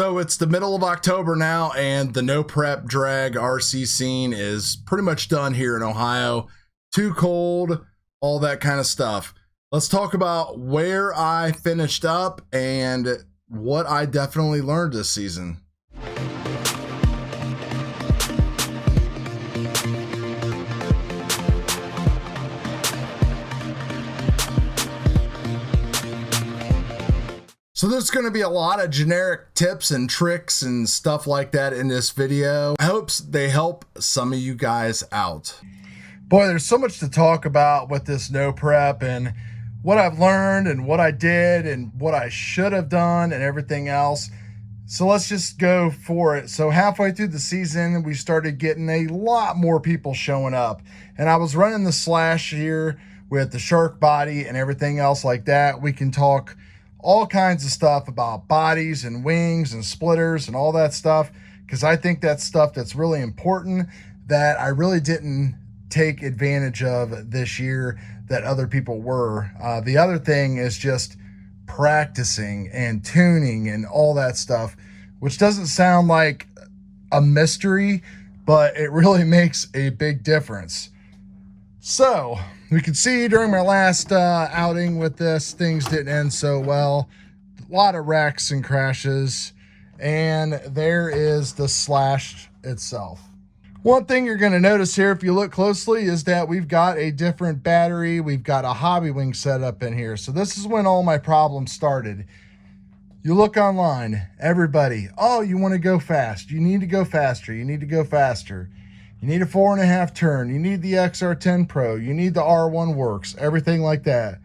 So it's the middle of October now, and the no prep drag RC scene is pretty much done here in Ohio. Too cold, all that kind of stuff. Let's talk about where I finished up and what I definitely learned this season. So there's going to be a lot of generic tips and tricks and stuff like that in this video. I hope they help some of you guys out. Boy, there's so much to talk about with this no prep and what I've learned and what I did and what I should have done and everything else. So let's just go for it. So halfway through the season, we started getting a lot more people showing up. And I was running the slash here with the shark body and everything else like that. We can talk all kinds of stuff about bodies and wings and splitters and all that stuff, because I think that's stuff that's really important that I really didn't take advantage of this year that other people were. The other thing is just practicing and tuning and all that stuff, which doesn't sound like a mystery, but it really makes a big difference. So we can see during my last outing with this, things didn't end so well. A lot of wrecks and crashes, and there is the slash itself. One thing you're going to notice here, if you look closely, is that we've got a different battery. We've got a hobby wing set up in here. So this is when all my problems started. You look online, everybody, oh, you want to go fast. You need to go faster. You need to go faster. You need a 4.5 turn. You need the XR10 Pro. You need the R1 Works, everything like that.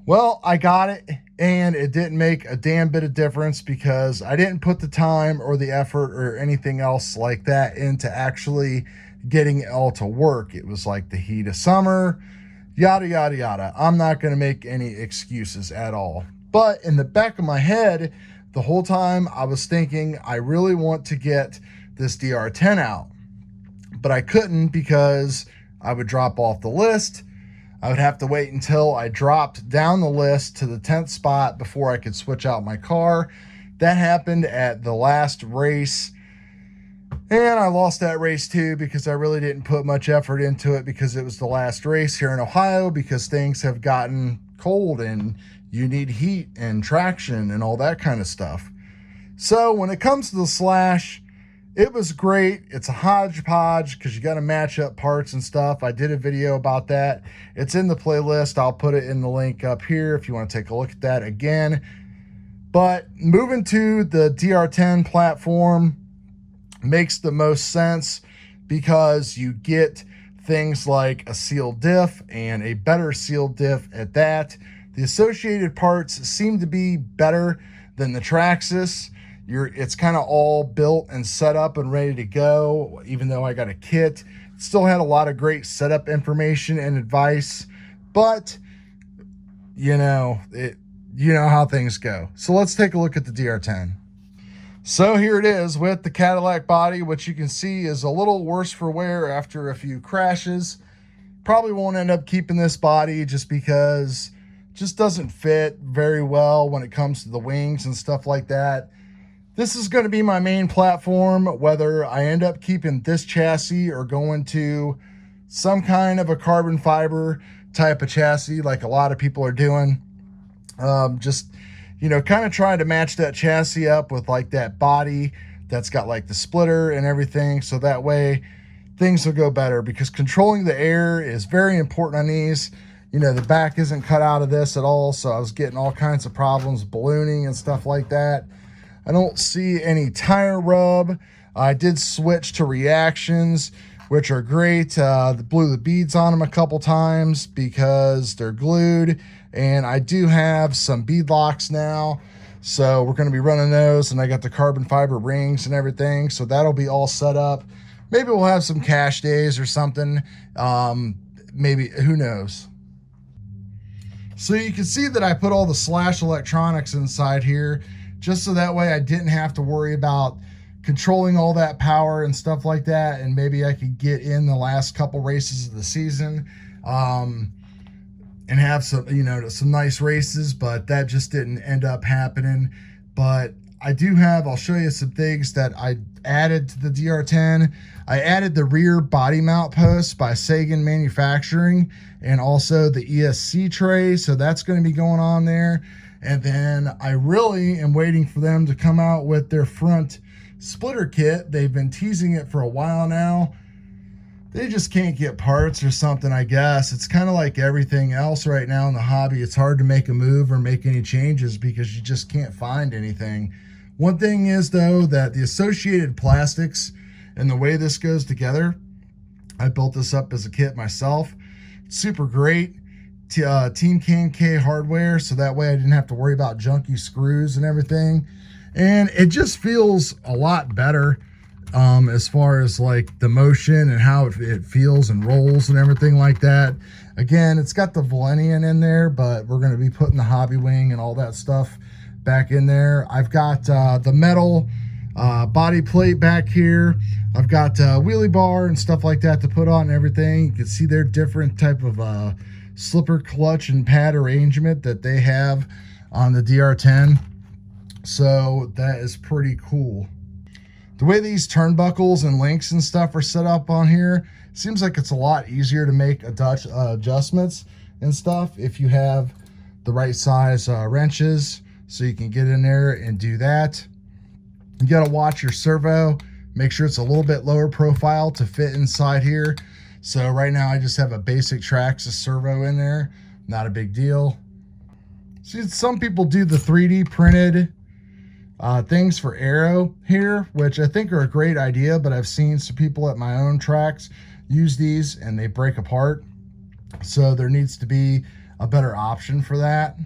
Well, I got it, and it didn't make a damn bit of difference because I didn't put the time or the effort or anything else like that into actually getting it all to work. It was like the heat of summer, yada, yada, yada. I'm not going to make any excuses at all. But in the back of my head, the whole time I was thinking, I really want to get this DR10 out, but I couldn't because I would drop off the list. I would have to wait until I dropped down the list to the 10th spot before I could switch out my car. That happened at the last race, and I lost that race too because I really didn't put much effort into it because it was the last race here in Ohio, because things have gotten cold and you need heat and traction and all that kind of stuff. So when it comes to the slash, it was great. It's a hodgepodge because you got to match up parts and stuff. I did a video about that. It's in the playlist. I'll put it in the link up here if you want to take a look at that again. But moving to the DR10 platform makes the most sense because you get things like a sealed diff and a better sealed diff at that. The associated parts seem to be better than the Traxxas. It's kind of all built and set up and ready to go. Even though I got a kit, it still had a lot of great setup information and advice, but you know how things go. So let's take a look at the DR10. So here it is with the Cadillac body, which you can see is a little worse for wear after a few crashes. Probably won't end up keeping this body just because it just doesn't fit very well when it comes to the wings and stuff like that. This is going to be my main platform, whether I end up keeping this chassis or going to some kind of a carbon fiber type of chassis like a lot of people are doing. Just, kind of trying to match that chassis up with like that body that's got like the splitter and everything. So that way things will go better, because controlling the air is very important on these. The back isn't cut out of this at all. So I was getting all kinds of problems, ballooning and stuff like that. I don't see any tire rub. I did switch to reactions, which are great. Blew the beads on them a couple times because they're glued. And I do have some bead locks now. So we're going to be running those. And I got the carbon fiber rings and everything. So that'll be all set up. Maybe we'll have some cash days or something. Maybe, who knows? So you can see that I put all the slash electronics inside here, just so that way I didn't have to worry about controlling all that power and stuff like that. And maybe I could get in the last couple races of the season and have some, some nice races, but that just didn't end up happening. But I do have, I'll show you some things that I added to the DR10. I added the rear body mount post by Sagan Manufacturing and also the ESC tray. So that's going to be going on there. And then I really am waiting for them to come out with their front splitter kit. They've been teasing it for a while now. They just can't get parts or something, I guess. It's kind of like everything else right now in the hobby. It's hard to make a move or make any changes because you just can't find anything. One thing is, though, that the associated plastics and the way this goes together, I built this up as a kit myself. It's super great. Team K hardware, so that way I didn't have to worry about junky screws and everything. And it just feels a lot better. As far as like the motion and how it feels and rolls and everything like that. Again, it's got the Valenian in there, but we're going to be putting the hobby wing and all that stuff back in there. I've got the metal body plate back here. I've got wheelie bar and stuff like that to put on and everything. You can see their different type of slipper clutch and pad arrangement that they have on the DR10. So that is pretty cool. The way these turnbuckles and links and stuff are set up on here, seems like it's a lot easier to make adjustments and stuff if you have the right size wrenches, so you can get in there and do that. You got to watch your servo, make sure it's a little bit lower profile to fit inside here. So right now I just have a basic Traxxas servo in there, not a big deal. See, some people do the 3D printed things for aero here, which I think are a great idea, but I've seen some people at my own tracks use these and they break apart. So there needs to be a better option for that.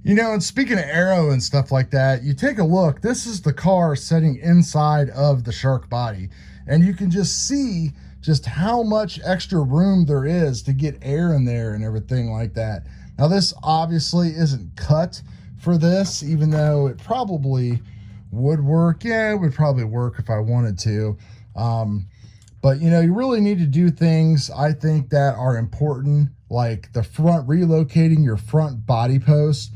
You know, and speaking of aero and stuff like that, you take a look, this is the car sitting inside of the Shark body, and you can just see just how much extra room there is to get air in there and everything like that. Now this obviously isn't cut for this, even though it probably would work. Yeah, it would probably work if I wanted to. But you know, you really need to do things, I think, that are important, like the front, relocating your front body post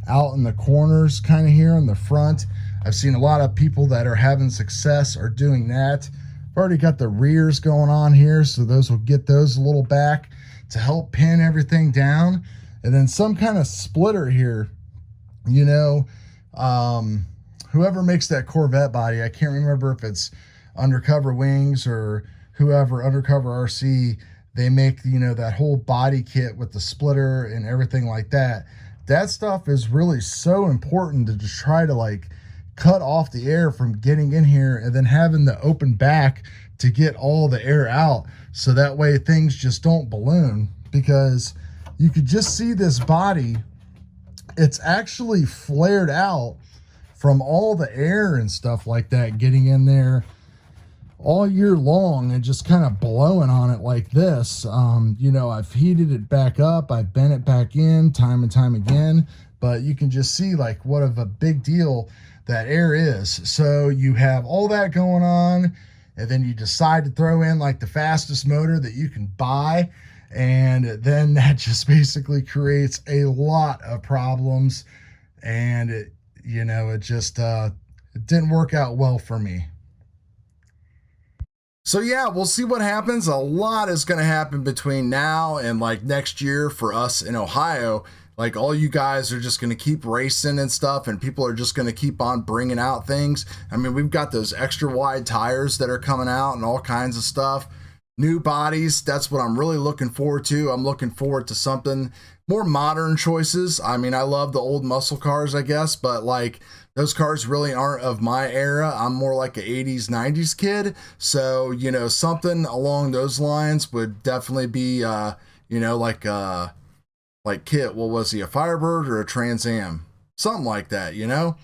out in the corners kind of here in the front. I've seen a lot of people that are having success are doing that. I've already got the rears going on here, so those will get those a little back to help pin everything down. And then some kind of splitter here. You know, whoever makes that Corvette body, I can't remember if it's Undercover Wings or whoever, Undercover RC, they make, you know, that whole body kit with the splitter and everything like that. That stuff is really so important to just try to like cut off the air from getting in here and then having the open back to get all the air out. So that way things just don't balloon, because you could just see this body, it's actually flared out from all the air and stuff like that getting in there all year long and just kind of blowing on it like this. You know, I've heated it back up, I've bent it back in time and time again, but you can just see like what of a big deal that air is. So you have all that going on, and then you decide to throw in like the fastest motor that you can buy, and then that just basically creates a lot of problems. And it, you know, it just it didn't work out well for me. So yeah, we'll see what happens. A lot is going to happen between now and like next year for us in Ohio. Like all you guys are just going to keep racing and stuff, and people are just going to keep on bringing out things. I mean, we've got those extra wide tires that are coming out and all kinds of stuff. New bodies, that's what I'm really looking forward to. I'm looking forward to something more modern choices. I mean, I love the old muscle cars, I guess, but like those cars really aren't of my era. I'm more like an 80s, 90s kid. So, you know, something along those lines would definitely be, you know, like Kit, what was he, a Firebird or a Trans Am? Something like that, you know?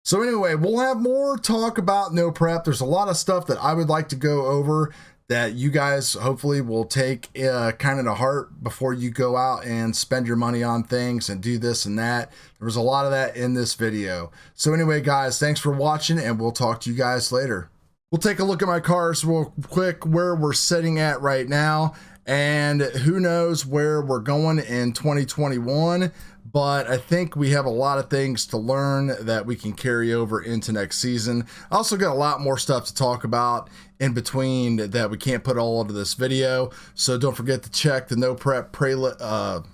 So anyway, we'll have more talk about no prep. There's a lot of stuff that I would like to go over that you guys hopefully will take kind of to heart before you go out and spend your money on things and do this and that. There was a lot of that in this video. So anyway, guys, thanks for watching, and we'll talk to you guys later. We'll take a look at my cars real quick, where we're sitting at right now. And who knows where we're going in 2021, but I think we have a lot of things to learn that we can carry over into next season. I also got a lot more stuff to talk about in between that we can't put all into this video, so don't forget to check the No Prep playlist.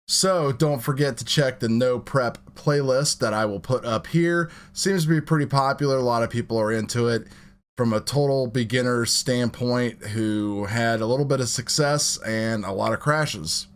So don't forget to check the No Prep playlist that I will put up here. Seems to be pretty popular. A lot of people are into it from a total beginner standpoint who had a little bit of success and a lot of crashes.